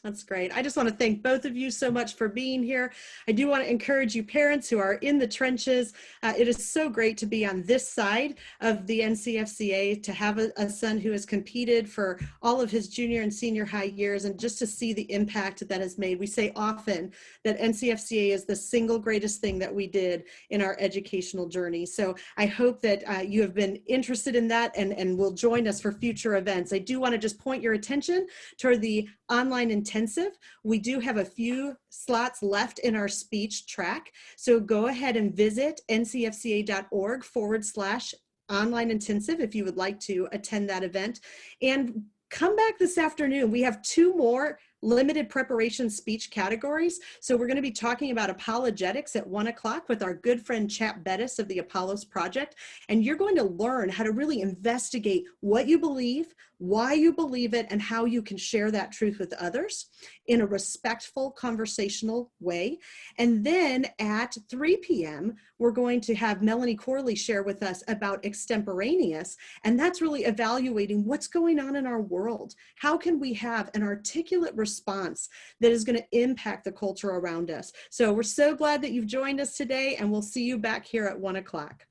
That's great. I just want to thank both of you so much for being here. I do want to encourage you parents who are in the trenches. It is so great to be on this side of the NCFCA, to have a son who has competed for all of his junior and senior high years, and just to see the impact that has made. We say often that NCFCA is the single greatest thing that we did in our educational journey. So I hope that you have been interested in that and will join us for future events. I do want to just point your attention toward the online intensive. We do have a few slots left in our speech track. So go ahead and visit ncfca.org/online intensive if you would like to attend that event. And come back this afternoon. We have 2 more limited preparation speech categories. So we're going to be talking about apologetics at 1 o'clock with our good friend Chap Bettis of the Apollos Project. And you're going to learn how to really investigate what you believe, why you believe it, and how you can share that truth with others in a respectful, conversational way. And then at 3 p.m., we're going to have Melanie Corley share with us about extemporaneous. And that's really evaluating what's going on in our world. How can we have an articulate response that is going to impact the culture around us? So we're so glad that you've joined us today, and we'll see you back here at 1 o'clock.